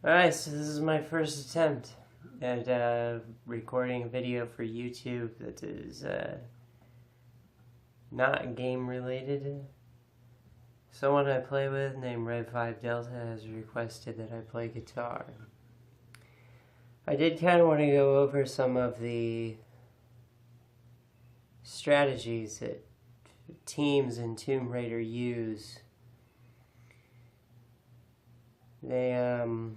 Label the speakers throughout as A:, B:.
A: Alright, so this is my first attempt at recording a video for YouTube that is not game related. Someone I play with named Red5 Delta has requested that I play guitar. I did kind of want to go over some of the strategies that teams in Tomb Raider use. They, on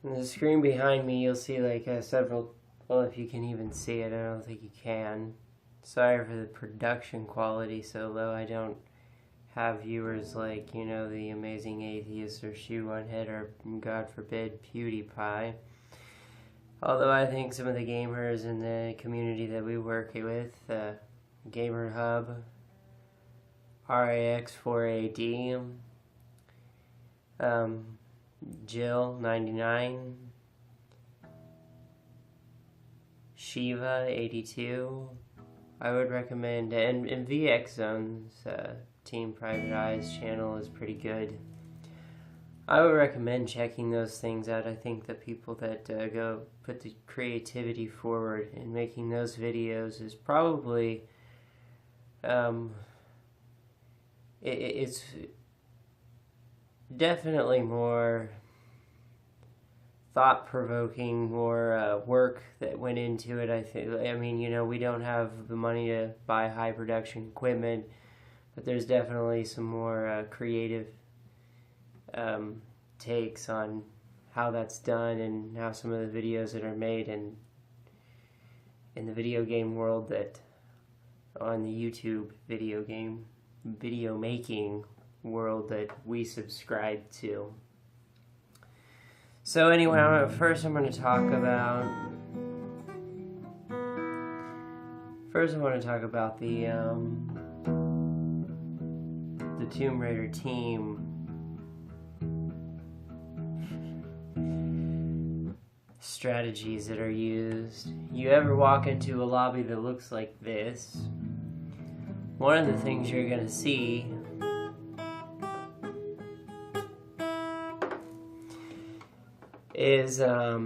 A: the screen behind me you'll see like several, well, if you can even see it, I don't think you can. Sorry for the production quality so low. I don't have viewers like, you know, the Amazing Atheist or Shoe One Head or, God forbid, PewDiePie. Although I think some of the gamers in the community that we work with, Gamer Hub, RAX4AD, Jill 99, Shiva 82, I would recommend, and VX Zone's Team Private Eyes channel is pretty good. I would recommend checking those things out. I think the people that go put the creativity forward in making those videos is probably it's definitely more thought-provoking, more work that went into it. I mean, you know, we don't have the money to buy high production equipment, but there's definitely some more creative takes on how that's done and how some of the videos that are made in the video game world, that on the YouTube video making world that we subscribe to. So anyway, first I'm going to talk about the Tomb Raider team strategies that are used. You ever walk into a lobby that looks like this, one of the things you're going to see is all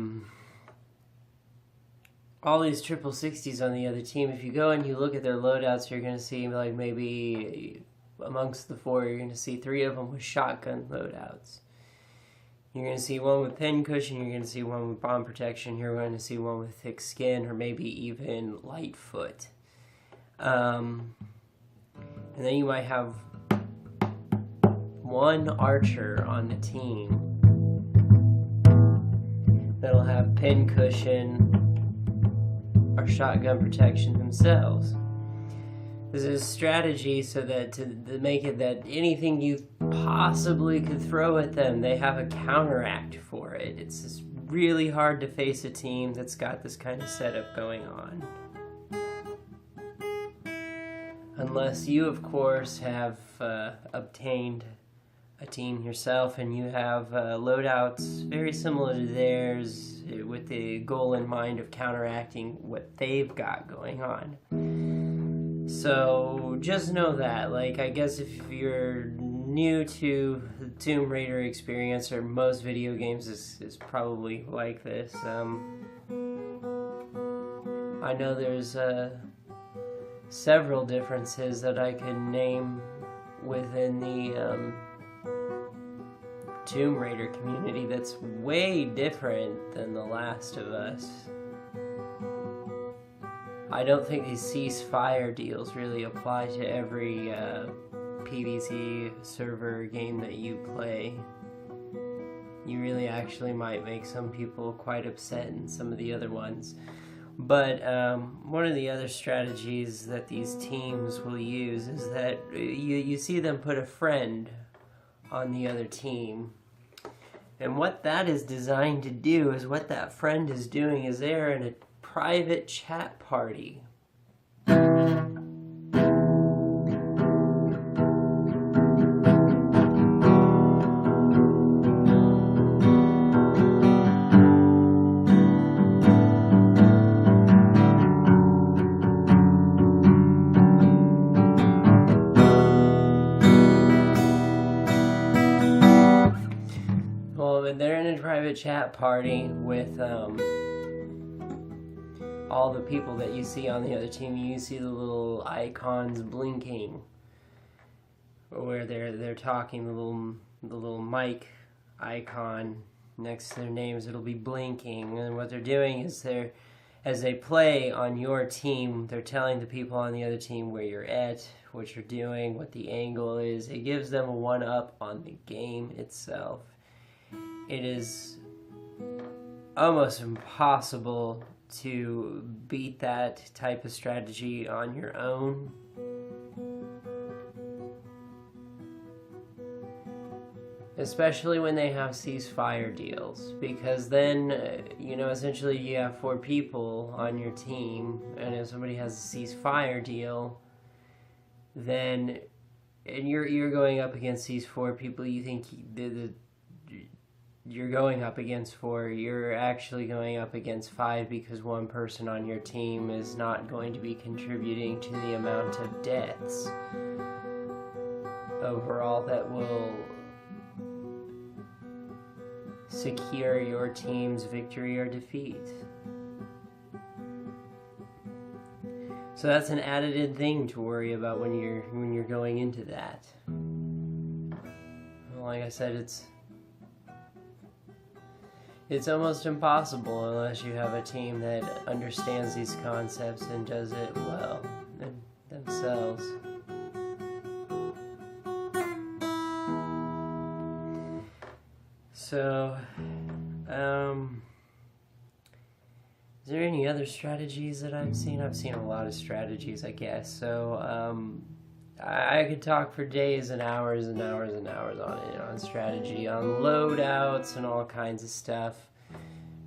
A: these 60s on the other team. If you go and you look at their loadouts, you're going to see like maybe amongst the four, you're going to see 3 of them with shotgun loadouts. You're going to see one with pincushion, you're going to see one with bomb protection, you're going to see one with thick skin, or maybe even light foot. And then you might have one archer on the team that'll have pincushion or shotgun protection themselves. This is a strategy so that to make it that anything you possibly could throw at them, they have a counteract for it. It's just really hard to face a team that's got this kind of setup going on. Unless you, of course, have obtained a team yourself and you have loadouts very similar to theirs with the goal in mind of counteracting what they've got going on. So just know that, like, I guess if you're new to the Tomb Raider experience, or most video games is probably like this, I know there's several differences that I can name within the Tomb Raider community that's way different than The Last of Us. I don't think these ceasefire deals really apply to every PvZ server game that you play. You really actually might make some people quite upset in some of the other ones. But one of the other strategies that these teams will use is that you see them put a friend on the other team. And what that is designed to do is, what that friend is doing is they're in a private chat party. when they're in a private chat party with all the people that you see on the other team, you see the little icons blinking, where they're talking, the little mic icon next to their names, it'll be blinking, and what they're doing is as they play on your team, they're telling the people on the other team where you're at, what you're doing, what the angle is. It gives them a one-up on the game itself. It is almost impossible to beat that type of strategy on your own. Especially when they have ceasefire deals, because then, essentially you have 4 people on your team, and if somebody has a ceasefire deal, then, and you're going up against these 4 people you think you're going up against 4, you're actually going up against 5, because one person on your team is not going to be contributing to the amount of deaths overall that will secure your team's victory or defeat. So that's an added thing to worry about when you're going into that. Like I said, it's almost impossible unless you have a team that understands these concepts and does it well themselves. So, is there any other strategies that I've seen? I've seen a lot of strategies, I guess. So, I could talk for days and hours and hours and hours on it, on strategy, on loadouts and all kinds of stuff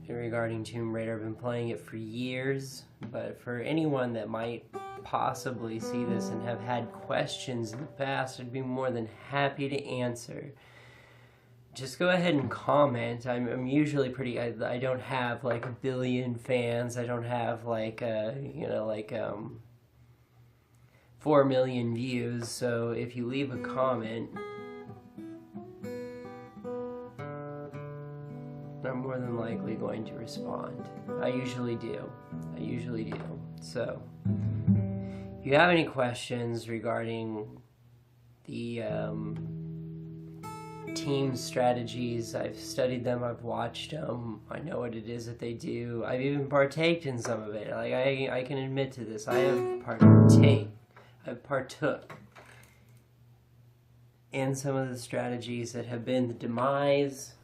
A: regarding Tomb Raider. I've been playing it for years, but for anyone that might possibly see this and have had questions in the past, I'd be more than happy to answer. Just go ahead and comment. I'm usually pretty, I don't have like 1 billion fans. I don't have like 4 million views. So if you leave a comment, I'm more than likely going to respond. I usually do. So if you have any questions regarding the team strategies, I've studied them, I've watched them, I know what it is that they do. I've even partaked in some of it. Like I can admit to this. I have partook in some of the strategies that have been the demise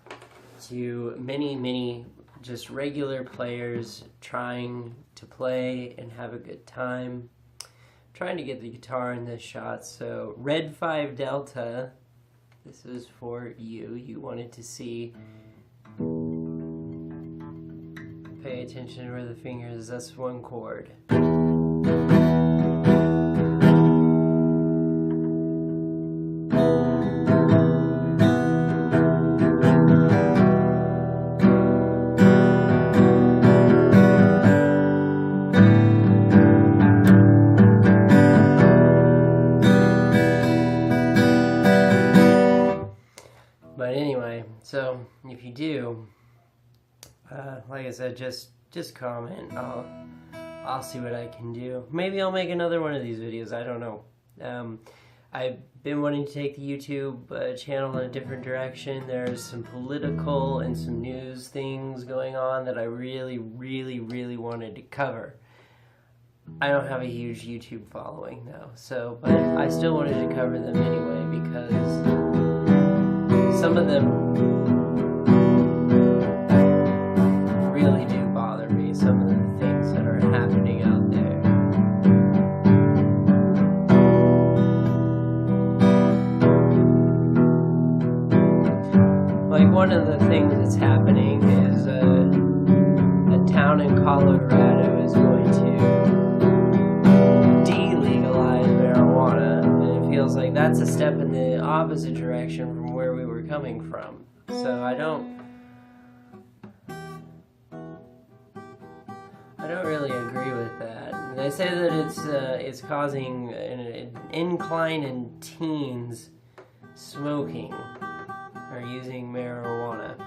A: to many just regular players trying to play and have a good time, trying to get the guitar in this shot. So Red 5 Delta, this is for you. You wanted to see. Pay attention to where the finger is. That's 1 chord. But anyway, so if you do, like I said, just comment. I'll see what I can do. Maybe I'll make another one of these videos. I don't know. I've been wanting to take the YouTube channel in a different direction. There's some political and some news things going on that I really wanted to cover. I don't have a huge YouTube following though, so but I still wanted to cover them anyway because some of them really do bother me, some of the things that are happening out there. Like one of the things that's happening is a town in Colorado is going to delegalize marijuana, and it feels like that's a step in the opposite direction from where we were coming from. So I don't really agree with that. And they say that it's causing an incline in teens smoking or using marijuana.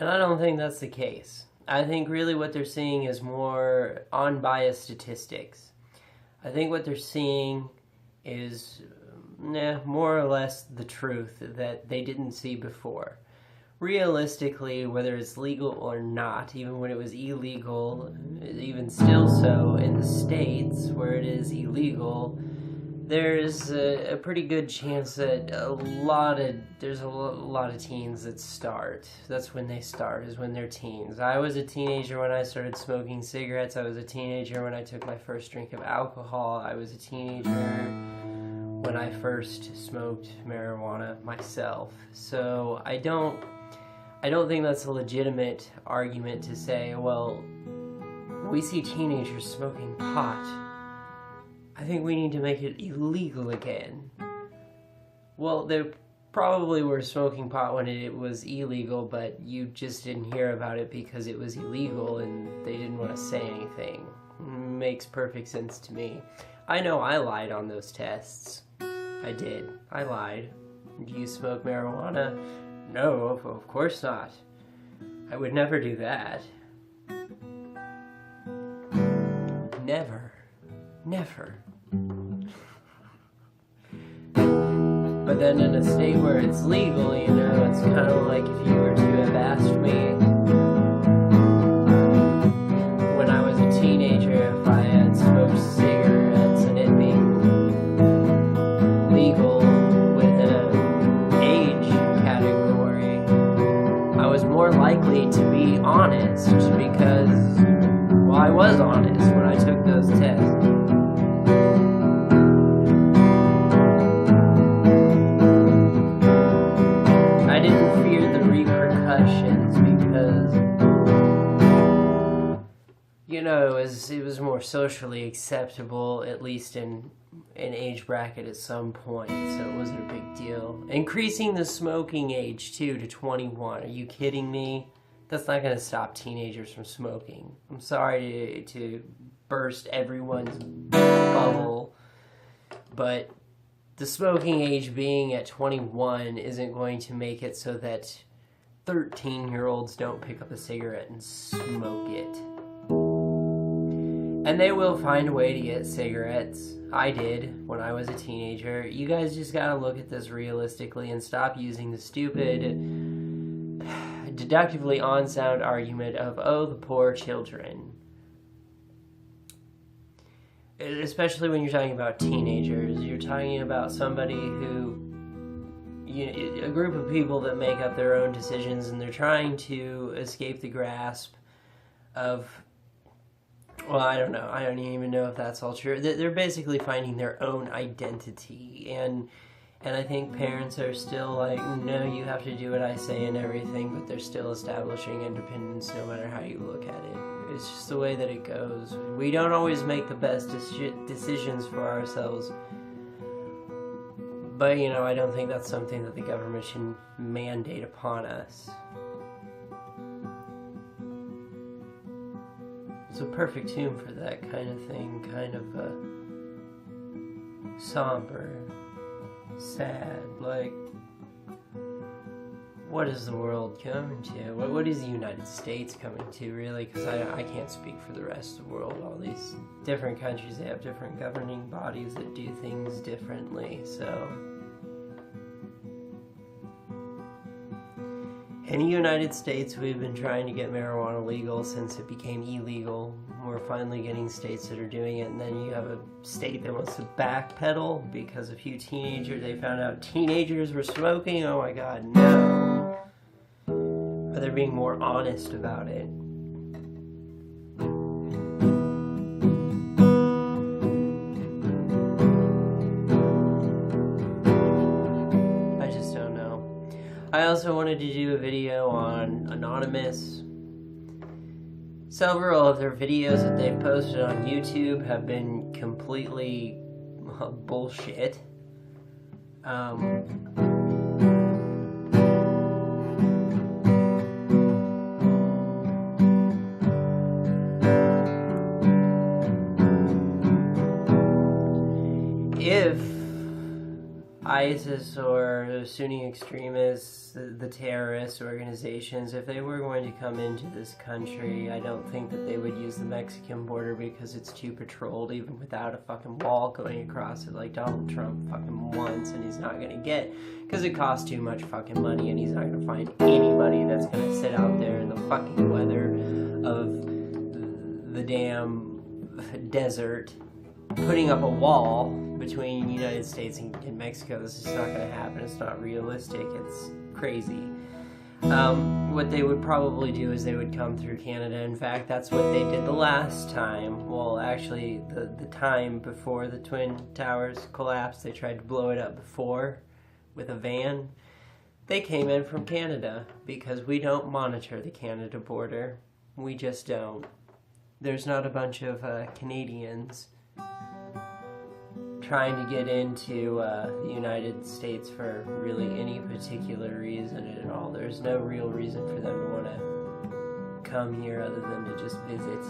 A: And I don't think that's the case. I think really what they're seeing is more unbiased statistics. I think what they're seeing is more or less the truth that they didn't see before. Realistically, whether it's legal or not, even when it was illegal, even still so in the states where it is illegal, there's a pretty good chance that there's a lot of teens that start. That's when they start, is when they're teens. I was a teenager when I started smoking cigarettes. I was a teenager when I took my first drink of alcohol. I was a teenager when I first smoked marijuana myself. So I don't think that's a legitimate argument to say, well, we see teenagers smoking pot. I think we need to make it illegal again. Well, they probably were smoking pot when it was illegal, but you just didn't hear about it because it was illegal and they didn't want to say anything. Makes perfect sense to me. I know I lied on those tests. I did. I lied. Do you smoke marijuana? No, of course not. I would never do that. Never. Never. But then in a state where it's legal, you know, it's kind of like if you were to have asked me when I was a teenager if I had smoked cigarettes and it being legal within an age category, I was more likely to be honest because, well, I was honest when I took those tests. It was more socially acceptable, at least in an age bracket at some point, so it wasn't a big deal. Increasing the smoking age, too, to 21. Are you kidding me? That's not going to stop teenagers from smoking. I'm sorry to burst everyone's bubble, but the smoking age being at 21 isn't going to make it so that 13-year-olds don't pick up a cigarette and smoke it. And they will find a way to get cigarettes. I did when I was a teenager. You guys just gotta look at this realistically and stop using the stupid, deductively unsound argument of, oh, the poor children. Especially when you're talking about teenagers. You're talking about somebody who, a group of people that make up their own decisions and they're trying to escape the grasp of, well, I don't know. I don't even know if that's all true. They're basically finding their own identity. And I think parents are still like, no, you have to do what I say and everything, but they're still establishing independence no matter how you look at it. It's just the way that it goes. We don't always make the best decisions for ourselves. But, I don't think that's something that the government should mandate upon us. It's a perfect tune for that kind of thing, kind of somber, sad, like, what is the world coming to? What is the United States coming to, really? Because I can't speak for the rest of the world. All these different countries, they have different governing bodies that do things differently, so. In the United States, we've been trying to get marijuana legal since it became illegal. We're finally getting states that are doing it, and then you have a state that wants to backpedal because a few teenagers, they found out teenagers were smoking. Oh my god, no. But they're being more honest about it. I also wanted to do a video on Anonymous. Several of their videos that they've posted on YouTube have been completely bullshit. If I ISIS or Sunni extremists, the terrorist organizations, if they were going to come into this country, I don't think that they would use the Mexican border because it's too patrolled, even without a fucking wall going across it like Donald Trump fucking wants, and he's not gonna get, because it costs too much fucking money, and he's not gonna find anybody that's gonna sit out there in the fucking weather of the damn desert putting up a wall between the United States and Mexico. This is not going to happen. It's not realistic. It's crazy. What they would probably do is they would come through Canada. In fact, that's what they did the last time. Well, actually, the time before the Twin Towers collapsed, they tried to blow it up before with a van. They came in from Canada because we don't monitor the Canada border. We just don't. There's not a bunch of Canadians trying to get into the United States for really any particular reason at all. There's no real reason for them to want to come here other than to just visit.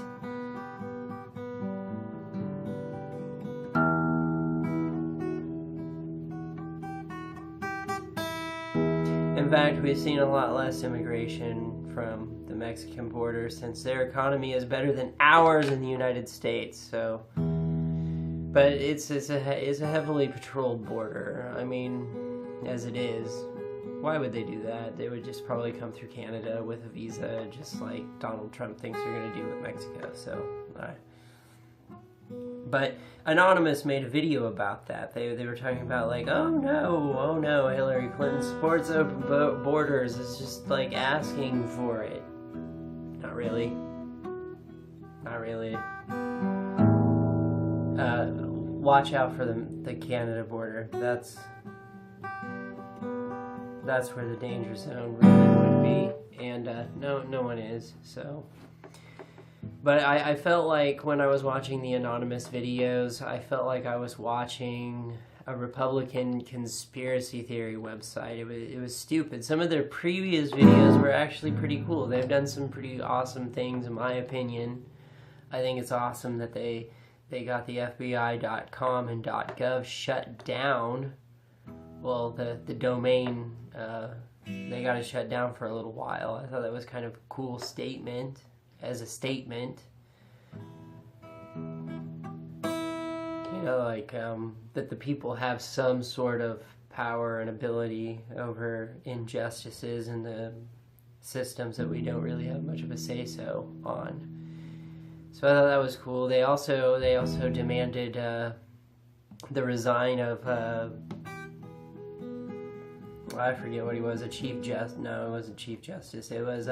A: In fact, we've seen a lot less immigration from the Mexican border since their economy is better than ours in the United States, so... But it's a heavily patrolled border. I mean, as it is. Why would they do that? They would just probably come through Canada with a visa, just like Donald Trump thinks they're going to do with Mexico. So, But Anonymous made a video about that. They were talking about like, oh no, Hillary Clinton supports open borders. It's just like asking for it. Not really. Not really. Watch out for the Canada border. That's where the danger zone really would be, and no one is. So, but I felt like when I was watching the Anonymous videos, I felt like I was watching a Republican conspiracy theory website. It was stupid. Some of their previous videos were actually pretty cool. They've done some pretty awesome things, in my opinion. I think it's awesome that they got the FBI.com and .gov shut down. Well, the domain, they got it shut down for a little while. I thought that was kind of a cool statement, as a statement. You know, like, that the people have some sort of power and ability over injustices in the systems that we don't really have much of a say-so on. So I thought that was cool. They also demanded the resign of I forget what he was, a chief justice. No, it wasn't chief justice. It was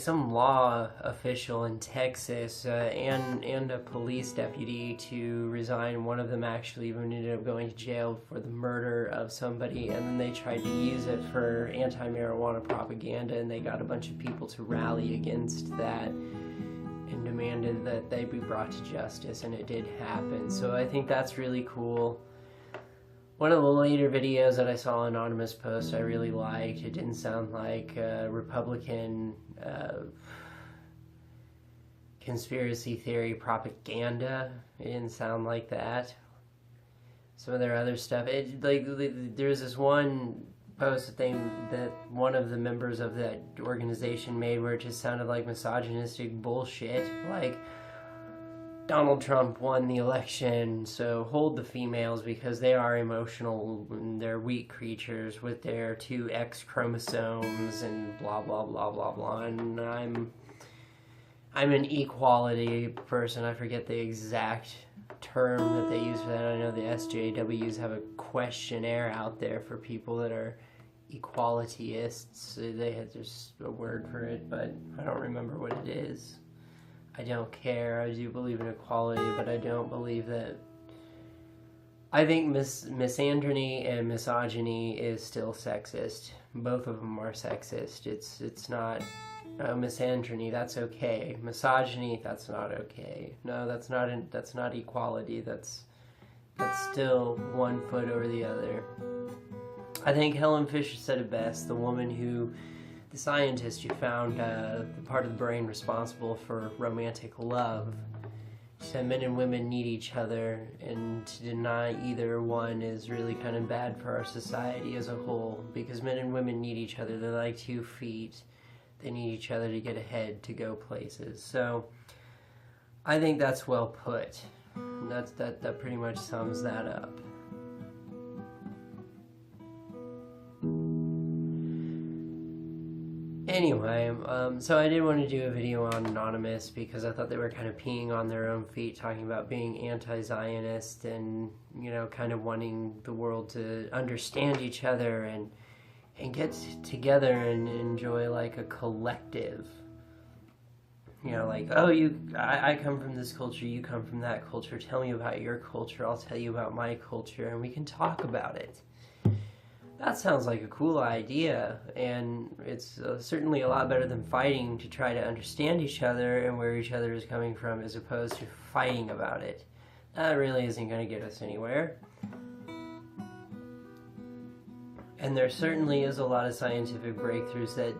A: some law official in Texas, and a police deputy to resign. One of them actually even ended up going to jail for the murder of somebody, and then they tried to use it for anti-marijuana propaganda, and they got a bunch of people to rally against that and demanded that they be brought to justice, and it did happen. So I think that's really cool. One of the later videos that I saw Anonymous post I really liked. It didn't sound like Republican conspiracy theory propaganda. It didn't sound like that. Some of their other stuff, there's this one post that one of the members of that organization made where it just sounded like misogynistic bullshit, like Donald Trump won the election, so hold the females because they are emotional and they're weak creatures with their 2 X chromosomes and blah blah blah blah blah. And I'm an equality person. I forget the exact term that they use for that. I know the SJWs have a questionnaire out there for people that are equalityists. There's a word for it, but I don't remember what it is. I don't care. I do believe in equality, but I don't believe that... I think misandrony and misogyny is still sexist. Both of them are sexist. It's not... misandrony, that's okay. Misogyny, that's not okay. No, that's not equality. That's still one foot over the other. I think Helen Fisher said it best, the scientist who found the part of the brain responsible for romantic love. said men and women need each other, and to deny either one is really kind of bad for our society as a whole, because men and women need each other. They're like 2 feet. They need each other to get ahead, to go places. So I think that's well put. That pretty much sums that up. Anyway, so I did want to do a video on Anonymous because I thought they were kind of peeing on their own feet, talking about being anti-Zionist and, you know, kind of wanting the world to understand each other and get together and enjoy like a collective. You know, like, oh, I come from this culture, you come from that culture, tell me about your culture, I'll tell you about my culture, and we can talk about it. That sounds like a cool idea, and it's certainly a lot better than fighting to try to understand each other and where each other is coming from, as opposed to fighting about it. That really isn't going to get us anywhere. And there certainly is a lot of scientific breakthroughs that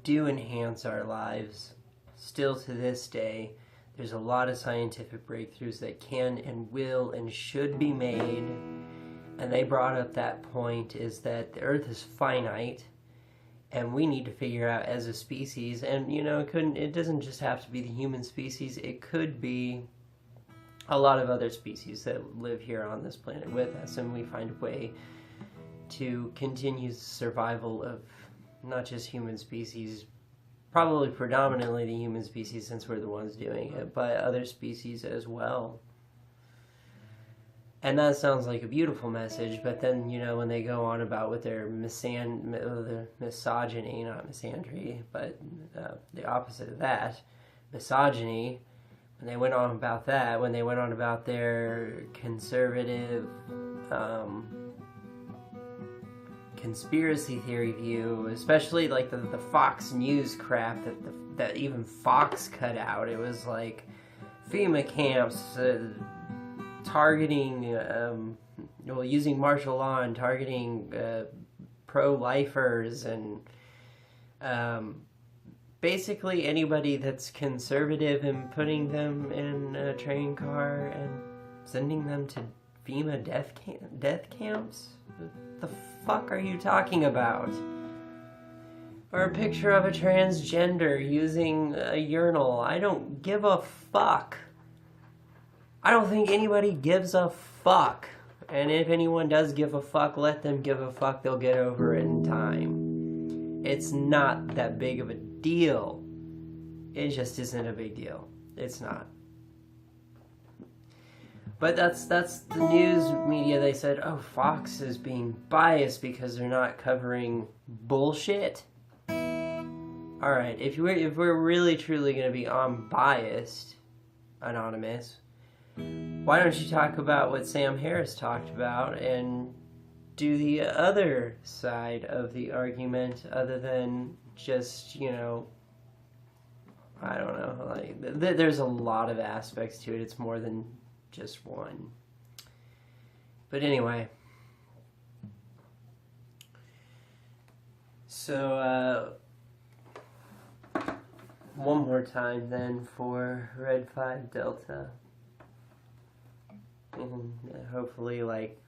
A: do enhance our lives. Still to this day, there's a lot of scientific breakthroughs that can and will and should be made. And they brought up that point, is that the Earth is finite, and we need to figure out as a species, and you know, it doesn't just have to be the human species, it could be a lot of other species that live here on this planet with us, and we find a way to continue the survival of not just human species, probably predominantly the human species since we're the ones doing it, but other species as well. And that sounds like a beautiful message, but then, you know, when they go on about with their misogyny, not misandry, but the opposite of that, misogyny, when they went on about that, when they went on about their conservative conspiracy theory view, especially like the Fox News crap that even Fox cut out, it was like FEMA camps, targeting, using martial law and targeting pro-lifers and basically anybody that's conservative, and putting them in a train car and sending them to FEMA death camps? What the fuck are you talking about? Or a picture of a transgender using a urinal. I don't give a fuck. I don't think anybody gives a fuck. And if anyone does give a fuck, let them give a fuck. They'll get over it in time. It's not that big of a deal. It just isn't a big deal. It's not. But that's the news media. They said, oh, Fox is being biased because they're not covering bullshit. Alright, if we're really truly going to be unbiased, Anonymous, why don't you talk about what Sam Harris talked about and do the other side of the argument, other than just, you know, I don't know, like, there's a lot of aspects to it. It's more than just one. But anyway, so one more time then for Red 5 Delta. And hopefully, like,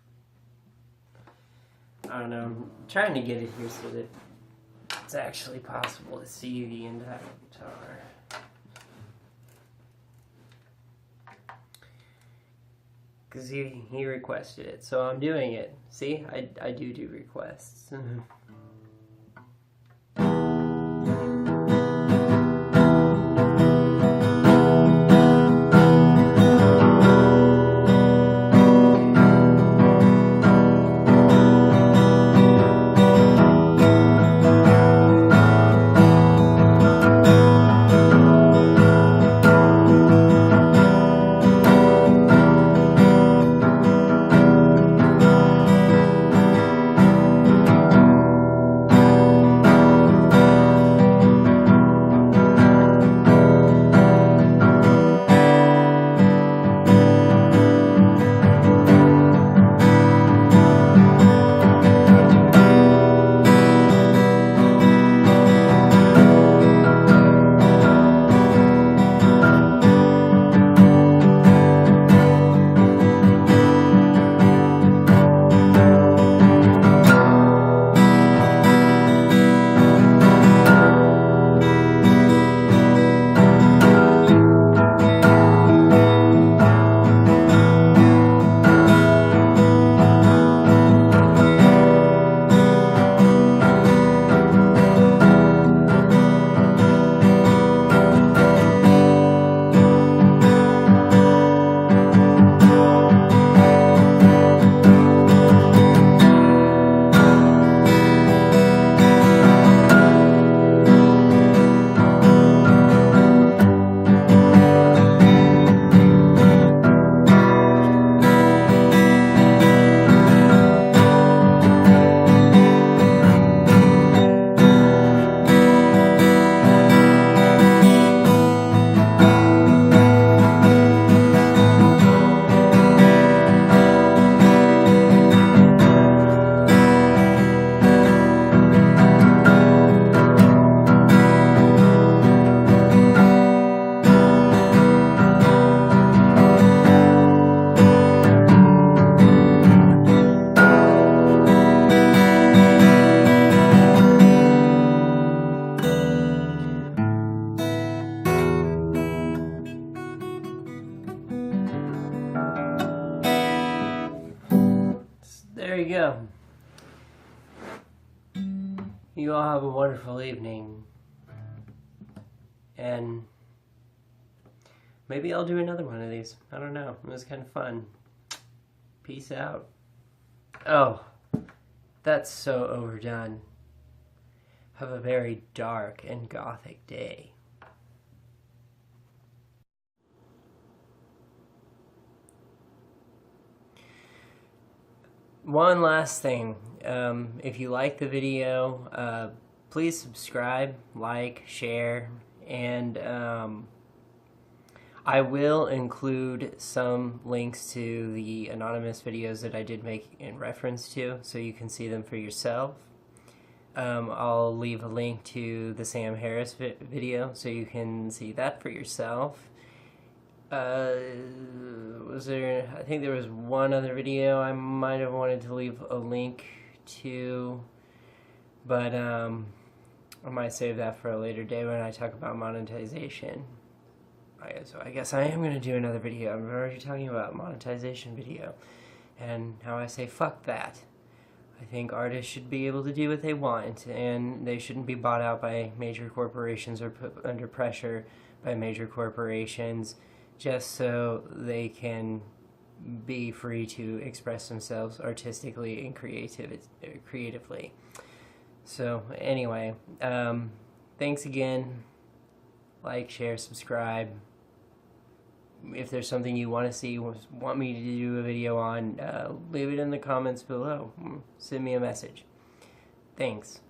A: I don't know, I'm trying to get it here so that it's actually possible to see the entire guitar. Because he requested it, so I'm doing it. See, I do requests. there you go. You all have a wonderful evening. And maybe I'll do another one of these. I don't know. It was kind of fun. Peace out. Oh, that's so overdone. Have a very dark and gothic day. One last thing. If you like the video, please subscribe, like, share, and I will include some links to the anonymous videos that I did make in reference to, so you can see them for yourself. I'll leave a link to the Sam Harris video, so you can see that for yourself. I think there was one other video I might have wanted to leave a link to, but I might save that for a later day when I talk about monetization. So I guess I am going to do another video. I'm already talking about monetization video, and how I say fuck that. I think artists should be able to do what they want, and they shouldn't be bought out by major corporations or put under pressure by major corporations just so they can be free to express themselves artistically and creatively. So anyway, thanks again. Like, share, subscribe. If there's something you want to see, want me to do a video on, leave it in the comments below. Send me a message. Thanks.